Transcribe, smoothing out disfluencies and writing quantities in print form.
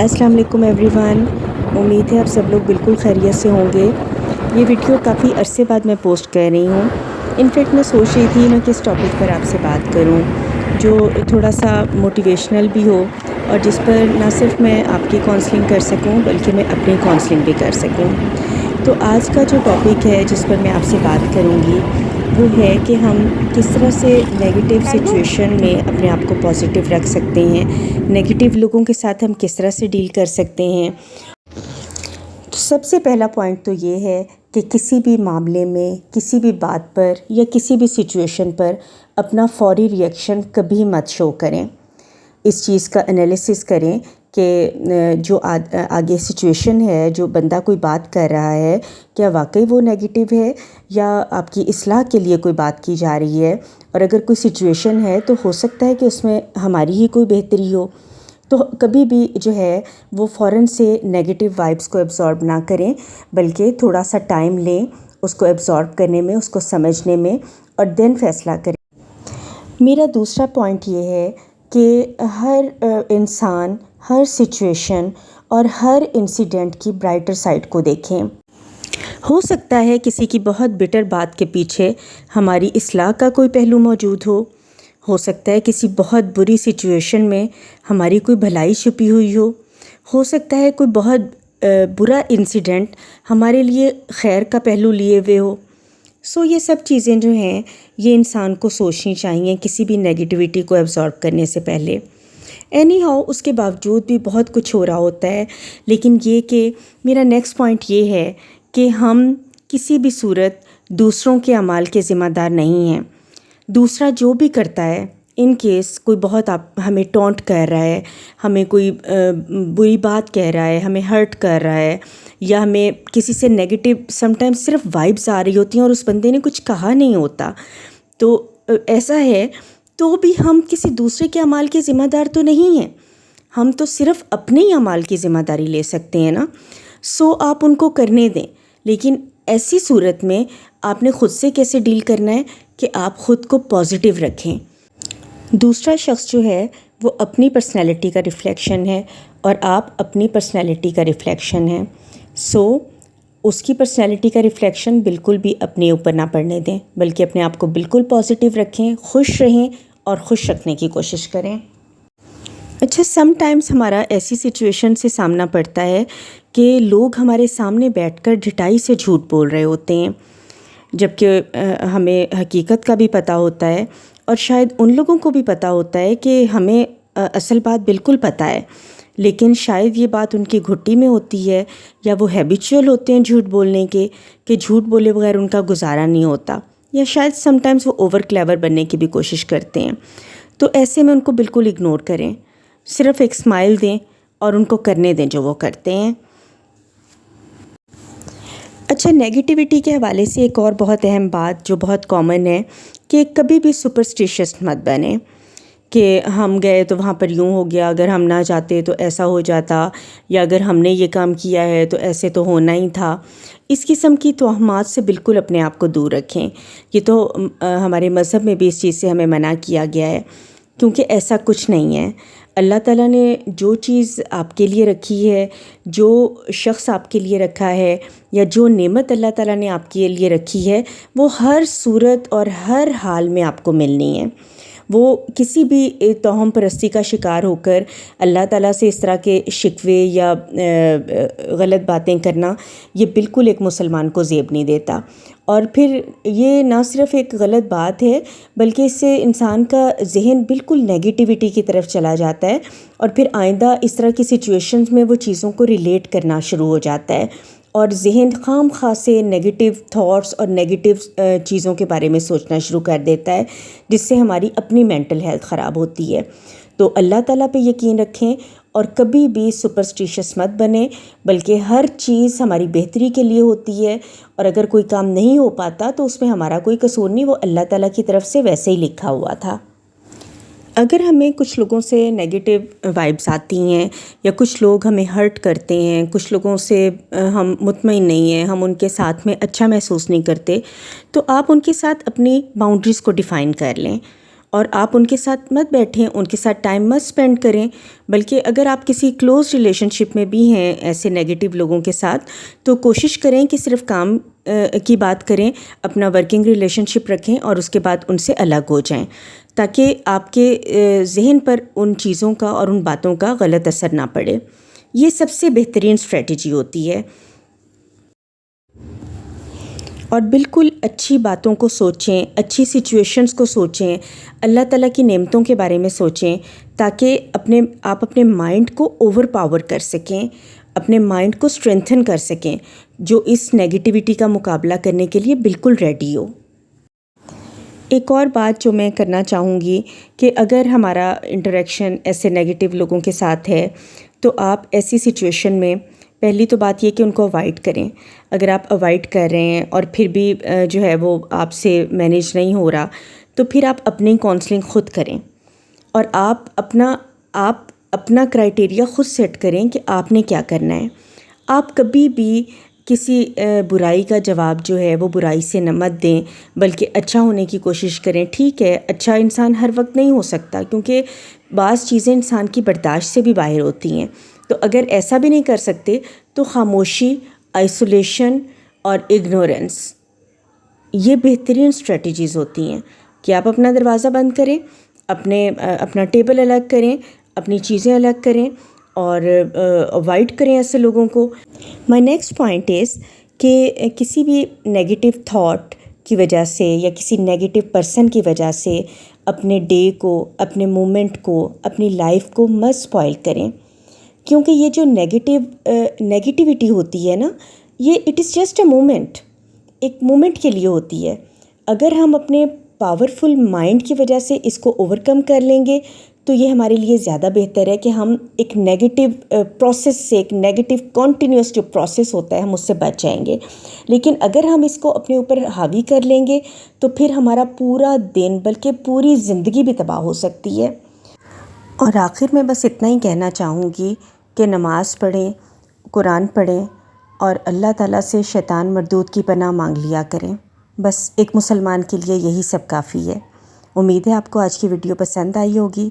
السلام علیکم every one, امید ہے آپ سب لوگ بالکل خیریت سے ہوں گے۔ یہ ویڈیو کافی عرصے بعد میں پوسٹ کر رہی ہوں۔ انفیکٹ میں سوچ رہی تھی میں کس ٹاپک پر آپ سے بات کروں جو تھوڑا سا موٹیویشنل بھی ہو اور جس پر نہ صرف میں آپ کی کاؤنسلنگ کر سکوں بلکہ میں اپنی کاؤنسلنگ بھی کر سکوں۔ تو آج کا جو ٹاپک ہے جس پر میں آپ سے بات کروں گی وہ ہے کہ ہم کس طرح سے نیگیٹو سچویشن میں اپنے آپ کو پازیٹیو رکھ سکتے ہیں، نیگیٹو لوگوں کے ساتھ ہم کس طرح سے ڈیل کر سکتے ہیں۔ تو سب سے پہلا پوائنٹ تو یہ ہے کہ کسی بھی معاملے میں، کسی بھی بات پر یا کسی بھی سچویشن پر اپنا فوری ریئیکشن کبھی مت شو کریں۔ اس چیز کا انالیسس کریں کہ جو آگے سچویشن ہے، جو بندہ کوئی بات کر رہا ہے، کیا واقعی وہ نیگیٹو ہے یا آپ کی اصلاح کے لیے کوئی بات کی جا رہی ہے، اور اگر کوئی سچویشن ہے تو ہو سکتا ہے کہ اس میں ہماری ہی کوئی بہتری ہو۔ تو کبھی بھی جو ہے وہ فوراً سے نیگیٹو وائبس کو ایبزارب نہ کریں بلکہ تھوڑا سا ٹائم لیں اس کو ایبزارب کرنے میں، اس کو سمجھنے میں، اور دین فیصلہ کریں۔ میرا دوسرا پوائنٹ یہ ہے کہ ہر انسان، ہر سچویشن اور ہر انسیڈنٹ کی برائٹر سائڈ کو دیکھیں۔ ہو سکتا ہے کسی کی بہت بٹر بات کے پیچھے ہماری اصلاح کا کوئی پہلو موجود ہو سکتا ہے کسی بہت بری سچویشن میں ہماری کوئی بھلائی چھپی ہوئی ہو سکتا ہے کوئی بہت برا انسیڈنٹ ہمارے لیے خیر کا پہلو لیے ہوئے ہو۔ یہ سب چیزیں جو ہیں یہ انسان کو سوچنی چاہیے کسی بھی نیگیٹیوٹی کو ایبزارب کرنے سے پہلے۔ اینی ہاؤ اس کے باوجود بھی بہت کچھ ہو رہا ہوتا ہے، لیکن یہ کہ میرا نیکسٹ پوائنٹ یہ ہے کہ ہم کسی بھی صورت دوسروں کے اعمال کے ذمہ دار نہیں ہیں۔ دوسرا جو بھی کرتا ہے، ان کیس کوئی بہت ہمیں ٹونٹ کر رہا ہے، ہمیں کوئی بری بات کہہ رہا ہے، ہمیں ہرٹ کر رہا ہے، یا ہمیں کسی سے نیگیٹو سم ٹائم صرف وائبس آ رہی ہوتی ہیں اور اس بندے نے کچھ کہا نہیں ہوتا، تو ایسا ہے تو بھی ہم کسی دوسرے کے اعمال کے ذمہ دار تو نہیں ہیں، ہم تو صرف اپنے ہی اعمال کی ذمہ داری لے سکتے ہیں نا۔ آپ ان کو کرنے دیں، لیکن ایسی صورت میں آپ نے خود سے کیسے ڈیل کرنا ہے کہ آپ خود کو پازیٹیو رکھیں۔ دوسرا شخص جو ہے وہ اپنی پرسنالٹی کا ریفلیکشن ہے اور آپ اپنی پرسنالٹی کا ریفلیکشن ہیں۔ اس کی پرسنالٹی کا ریفلیکشن بالکل بھی اپنے اوپر نہ پڑنے دیں بلکہ اپنے آپ کو بالکل پازیٹیو رکھیں، خوش رہیں اور خوش رکھنے کی کوشش کریں۔ اچھا، سم ٹائمز ہمارا ایسی سچویشن سے سامنا پڑتا ہے کہ لوگ ہمارے سامنے بیٹھ کر ڈھٹائی سے جھوٹ بول رہے ہوتے ہیں، جبکہ ہمیں حقیقت کا بھی پتہ ہوتا ہے، اور شاید ان لوگوں کو بھی پتہ ہوتا ہے کہ ہمیں اصل بات بالکل پتہ ہے، لیکن شاید یہ بات ان کی گھٹی میں ہوتی ہے یا وہ ہیبیچول ہوتے ہیں جھوٹ بولنے کے، کہ جھوٹ بولے بغیر ان کا گزارا نہیں ہوتا، یا شاید سم ٹائمز وہ اوور کلیور بننے کی بھی کوشش کرتے ہیں۔ تو ایسے میں ان کو بالکل اگنور کریں، صرف ایک اسمائل دیں اور ان کو کرنے دیں جو وہ کرتے ہیں۔ اچھا، نیگیٹیوٹی کے حوالے سے ایک اور بہت اہم بات جو بہت کامن ہے کہ کبھی بھی سپرسٹیشس مت بنیں کہ ہم گئے تو وہاں پر یوں ہو گیا، اگر ہم نہ جاتے تو ایسا ہو جاتا، یا اگر ہم نے یہ کام کیا ہے تو ایسے تو ہونا ہی تھا۔ اس قسم کی توہمات سے بالکل اپنے آپ کو دور رکھیں۔ یہ تو ہمارے مذہب میں بھی اس چیز سے ہمیں منع کیا گیا ہے، کیونکہ ایسا کچھ نہیں ہے۔ اللہ تعالیٰ نے جو چیز آپ کے لیے رکھی ہے، جو شخص آپ کے لیے رکھا ہے، یا جو نعمت اللہ تعالیٰ نے آپ کے لیے رکھی ہے، وہ ہر صورت اور ہر حال میں آپ کو ملنی ہے۔ وہ کسی بھی توہم پرستی کا شکار ہو کر اللہ تعالیٰ سے اس طرح کے شکوے یا غلط باتیں کرنا، یہ بالکل ایک مسلمان کو زیب نہیں دیتا، اور پھر یہ نہ صرف ایک غلط بات ہے بلکہ اس سے انسان کا ذہن بالکل نیگیٹیوٹی کی طرف چلا جاتا ہے، اور پھر آئندہ اس طرح کی سچویشنز میں وہ چیزوں کو ریلیٹ کرنا شروع ہو جاتا ہے، اور ذہن خام خواہ سے نیگیٹیو تھاٹس اور نیگیٹیو چیزوں کے بارے میں سوچنا شروع کر دیتا ہے، جس سے ہماری اپنی مینٹل ہیلتھ خراب ہوتی ہے۔ تو اللہ تعالیٰ پہ یقین رکھیں اور کبھی بھی سپرسٹیشس مت بنیں، بلکہ ہر چیز ہماری بہتری کے لیے ہوتی ہے، اور اگر کوئی کام نہیں ہو پاتا تو اس میں ہمارا کوئی قصور نہیں، وہ اللہ تعالیٰ کی طرف سے ویسے ہی لکھا ہوا تھا۔ اگر ہمیں کچھ لوگوں سے نیگیٹو وائبس آتی ہیں، یا کچھ لوگ ہمیں ہرٹ کرتے ہیں، کچھ لوگوں سے ہم مطمئن نہیں ہیں، ہم ان کے ساتھ میں اچھا محسوس نہیں کرتے، تو آپ ان کے ساتھ اپنی باؤنڈریز کو ڈیفائن کر لیں، اور آپ ان کے ساتھ مت بیٹھیں، ان کے ساتھ ٹائم مت اسپینڈ کریں، بلکہ اگر آپ کسی کلوز ریلیشن شپ میں بھی ہیں ایسے نیگیٹو لوگوں کے ساتھ، تو کوشش کریں کہ صرف کام کی بات کریں، اپنا ورکنگ ریلیشن شپ رکھیں اور اس کے بعد ان سے الگ ہو جائیں، تاکہ آپ کے ذہن پر ان چیزوں کا اور ان باتوں کا غلط اثر نہ پڑے۔ یہ سب سے بہترین اسٹریٹجی ہوتی ہے۔ اور بالکل اچھی باتوں کو سوچیں، اچھی سچویشنز کو سوچیں، اللہ تعالیٰ کی نعمتوں کے بارے میں سوچیں، تاکہ آپ اپنے مائنڈ کو اوور پاور کر سکیں، اپنے مائنڈ کو اسٹرینتھن کر سکیں، جو اس نیگیٹیوٹی کا مقابلہ کرنے کے لیے بالکل ریڈی ہو۔ ایک اور بات جو میں کرنا چاہوں گی کہ اگر ہمارا انٹریکشن ایسے نیگیٹو لوگوں کے ساتھ ہے تو آپ ایسی سچویشن میں پہلی تو بات یہ کہ ان کو اوائڈ کریں۔ اگر آپ اوائڈ کر رہے ہیں اور پھر بھی جو ہے وہ آپ سے مینیج نہیں ہو رہا، تو پھر آپ اپنی کاؤنسلنگ خود کریں اور آپ اپنا کرائٹیریا خود سیٹ کریں کہ آپ نے کیا کرنا ہے۔ آپ کبھی بھی کسی برائی کا جواب جو ہے وہ برائی سے نہ مت دیں، بلکہ اچھا ہونے کی کوشش کریں۔ ٹھیک ہے، اچھا انسان ہر وقت نہیں ہو سکتا، کیونکہ بعض چیزیں انسان کی برداشت سے بھی باہر ہوتی ہیں، تو اگر ایسا بھی نہیں کر سکتے تو خاموشی، آئسولیشن اور اگنورنس یہ بہترین اسٹریٹجیز ہوتی ہیں کہ آپ اپنا دروازہ بند کریں، اپنا ٹیبل الگ کریں، اپنی چیزیں الگ کریں اور اوائڈ کریں ایسے لوگوں کو۔ مائی نیکسٹ پوائنٹ از کہ کسی بھی نیگیٹو تھاٹ کی وجہ سے یا کسی نیگیٹو پرسن کی وجہ سے اپنے ڈے کو، اپنے مومنٹ کو، اپنی لائف کو مت اسپوائل کریں، کیونکہ یہ جو نیگیٹیوٹی ہوتی ہے نا، یہ it is just a moment, ایک مومنٹ کے لیے ہوتی ہے۔ اگر ہم اپنے پاورفل مائنڈ کی وجہ سے اس کو اوور کم کر لیں گے تو یہ ہمارے لیے زیادہ بہتر ہے کہ ہم ایک نیگیٹو پروسیس سے، ایک نیگیٹو کنٹینیوس جو پروسیس ہوتا ہے، ہم اس سے بچ جائیں گے۔ لیکن اگر ہم اس کو اپنے اوپر حاوی کر لیں گے تو پھر ہمارا پورا دن بلکہ پوری زندگی بھی تباہ ہو سکتی ہے۔ اور آخر میں بس اتنا ہی کہنا چاہوں گی کہ نماز پڑھیں، قرآن پڑھیں اور اللہ تعالیٰ سے شیطان مردود کی پناہ مانگ لیا کریں۔ بس ایک مسلمان کے لیے یہی سب کافی ہے۔ امید ہے آپ کو آج کی ویڈیو پسند آئی ہوگی۔